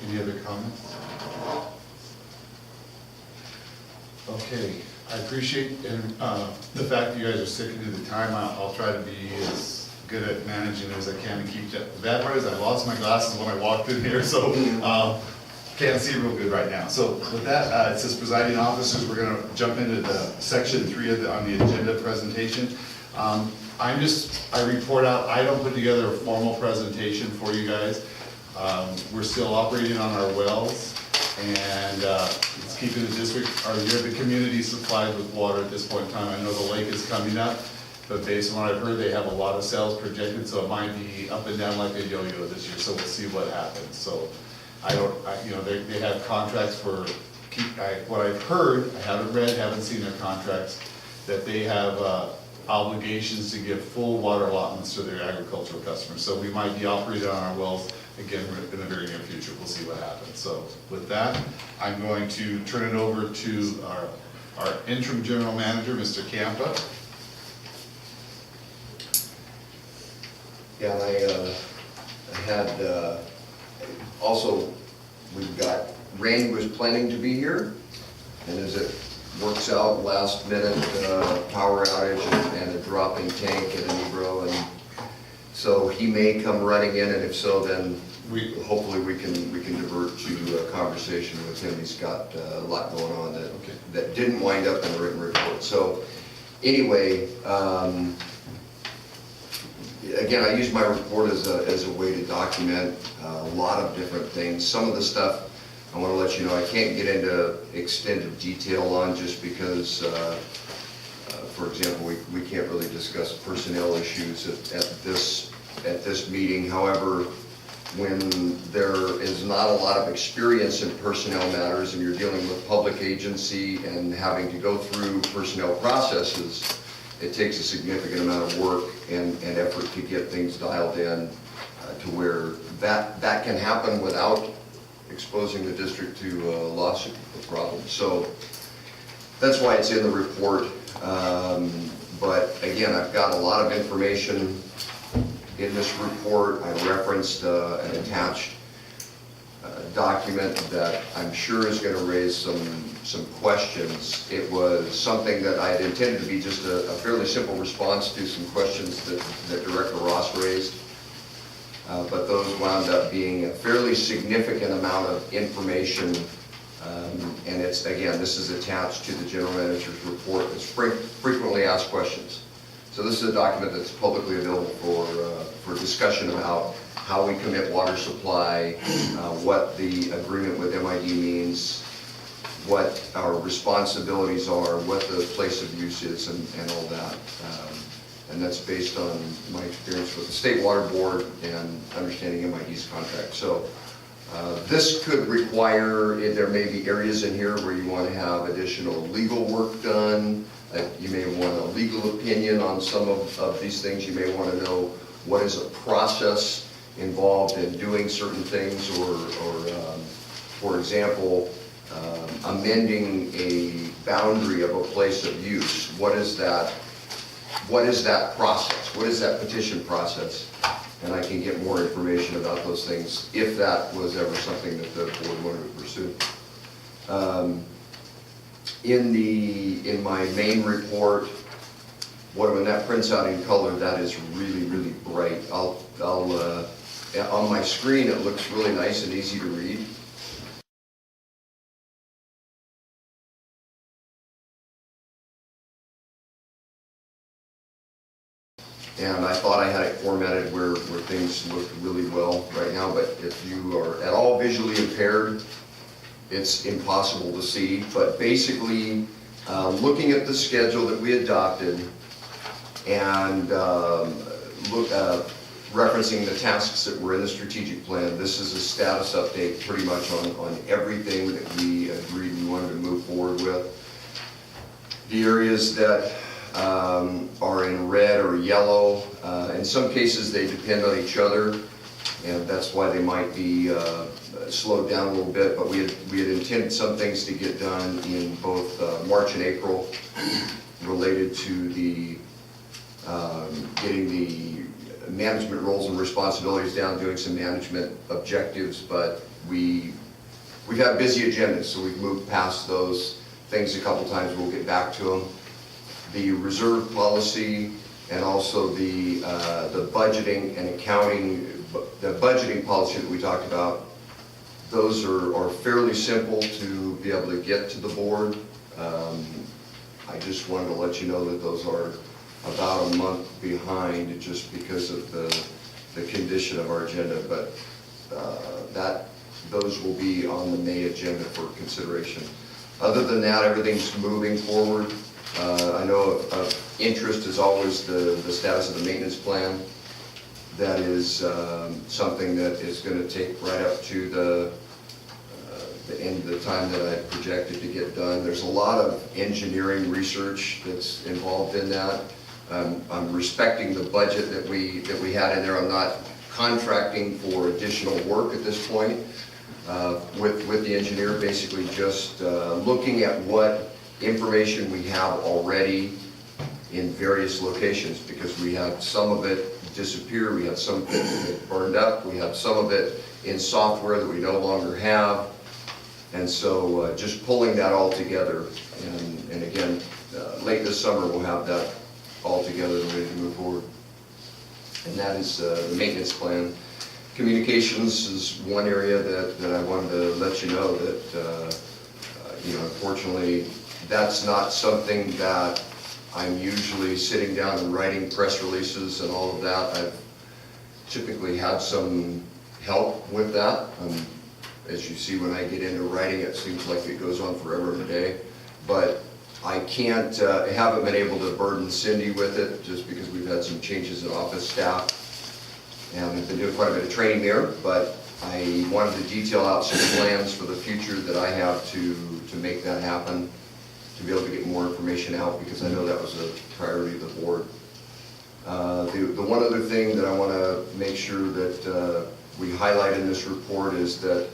Any other comments? Okay, I appreciate the fact that you guys are sticking to the time. I'll try to be as good at managing as I can and keep that. The bad part is I lost my glasses when I walked in here, so can't see real good right now. So with that, it says presiding officers. We're going to jump into the section 3 of on the agenda presentation. I report out. I don't put together a formal presentation for you guys. We're still operating on our wells, and it's keeping the district, or the community supplied with water at this point in time. I know the lake is coming up, but based on what I've heard, they have a lot of sales projected, so it might be up and down like a yo-yo this year. So we'll see what happens. So they have contracts for what I've heard. I haven't read, haven't seen their contracts, that they have obligations to give full water allotments to their agricultural customers. So we might be operating on our wells again in the very near future. We'll see what happens. So with that, I'm going to turn it over to our interim general manager, Mr. Kampa. Yeah, I had also, we've got, Randy was planning to be here, and as it works out, last minute power outage and a dropping tank at an Ebro, and so he may come running in, and if so, then hopefully we can divert to a conversation with him. He's got a lot going on that didn't wind up in the written report. So anyway, again, I use my report as a way to document a lot of different things. Some of the stuff I want to let you know I can't get into extended detail on, just because, for example, we can't really discuss personnel issues at this meeting. However, when there is not a lot of experience in personnel matters and you're dealing with public agency and having to go through personnel processes, it takes a significant amount of work and effort to get things dialed in to where that can happen without exposing the district to lawsuit problems. So that's why it's in the report. But again, I've got a lot of information in this report. I referenced an attached document that I'm sure is going to raise some questions. It was something that I had intended to be just a fairly simple response to some questions that Director Ross raised. But those wound up being a fairly significant amount of information, and it's, again, this is attached to the General Manager's report. It's frequently asked questions. So this is a document that's publicly available for discussion about how we commit water supply, what the agreement with MID means, what our responsibilities are, what the place of use is, and all that. And that's based on my experience with the State Water Board and understanding MID's contract. So this could require, there may be areas in here where you want to have additional legal work done. You may want a legal opinion on some of these things. You may want to know what is a process involved in doing certain things, or for example, amending a boundary of a place of use. What is that process? What is that petition process? And I can get more information about those things if that was ever something that the board wanted to pursue. In my main report, when that prints out in color, that is really, really bright. On my screen, it looks really nice and easy to read. And I thought I had it formatted where things look really well right now, but if you are at all visually impaired, it's impossible to see. But basically, looking at the schedule that we adopted and referencing the tasks that were in the strategic plan, this is a status update pretty much on everything that we agreed we wanted to move forward with. The areas that are in red or yellow, in some cases they depend on each other, and that's why they might be slowed down a little bit, but we had intended some things to get done in both March and April related to the getting the management roles and responsibilities down, doing some management objectives, but we've had busy agendas, so we've moved past those things a couple times. We'll get back to them. The reserve policy and also the budgeting and accounting, the budgeting policy that we talked about, those are fairly simple to be able to get to the board. I just wanted to let you know that those are about a month behind just because of the condition of our agenda, but those will be on the May agenda for consideration. Other than that, everything's moving forward. I know of interest is always the status of the maintenance plan. That is something that is going to take right up to the end of the time that I projected to get done. There's a lot of engineering research that's involved in that. I'm respecting the budget that we had in there. I'm not contracting for additional work at this point with the engineer, basically just looking at what information we have already in various locations, because we had some of it disappear, we had some of it burned up, we have some of it in software that we no longer have, and so just pulling that all together, and again, late this summer we'll have that all together and ready to move forward. And that is the maintenance plan. Communications is one area that I wanted to let you know that, unfortunately, that's not something that I'm usually sitting down and writing press releases and all of that. I've typically had some help with that. As you see, when I get into writing, it seems like it goes on forever and a day. But I can't, I haven't been able to burden Cindy with it just because we've had some changes in office staff. And I've been doing quite a bit of training there, but I wanted to detail out some plans for the future that I have to make that happen, to be able to get more information out, because I know that was a priority of the board. The one other thing that I want to make sure that we highlight in this report is that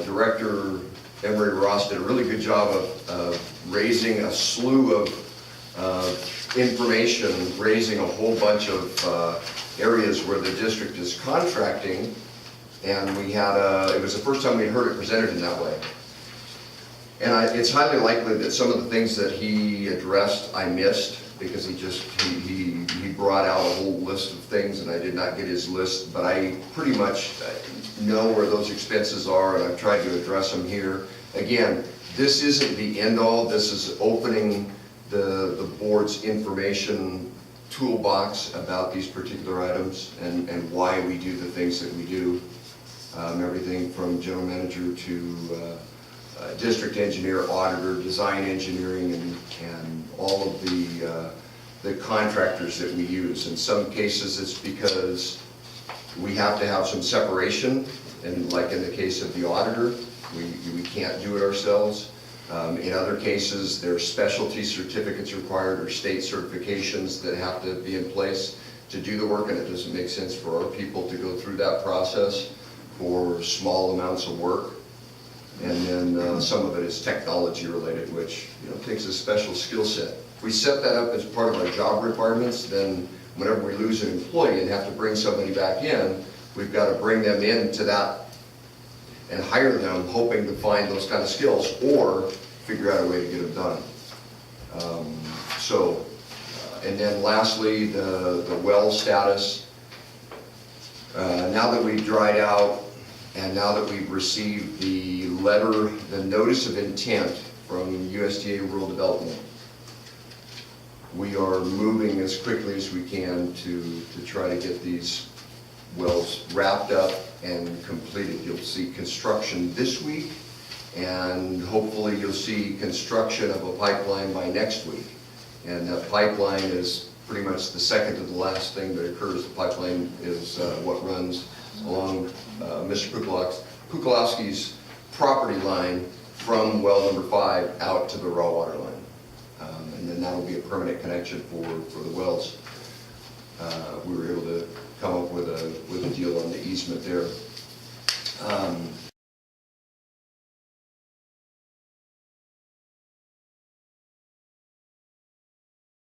Director Emery Ross did a really good job of raising a slew of information, raising a whole bunch of areas where the district is contracting, and we had it was the first time we'd heard it presented in that way. And it's highly likely that some of the things that he addressed I missed, because he brought out a whole list of things and I did not get his list, but I pretty much know where those expenses are and I've tried to address them here. Again, this isn't the end all, this is opening the board's information toolbox about these particular items and why we do the things that we do. Everything from general manager to district engineer, auditor, design engineering, and all of the contractors that we use. In some cases it's because we have to have some separation, and like in the case of the auditor, we can't do it ourselves. In other cases, there's specialty certificates required or state certifications that have to be in place to do the work, and it doesn't make sense for our people to go through that process for small amounts of work. And then some of it is technology related, which takes a special skill set. If we set that up as part of our job requirements, then whenever we lose an employee and have to bring somebody back in, we've got to bring them into that and hire them, hoping to find those kind of skills or figure out a way to get them done. And then lastly, the well status. Now that we've dried out and now that we've received the letter, the notice of intent from USDA Rural Development, we are moving as quickly as we can to try to get these wells wrapped up and completed. You'll see construction this week, and hopefully you'll see construction of a pipeline by next week. And that pipeline is pretty much the second to the last thing that occurs. The pipeline is what runs along Mr. Pukalowski's property line from well number 5 out to the raw water line. And then that will be a permanent connection for the wells. We were able to come up with a deal on the easement there.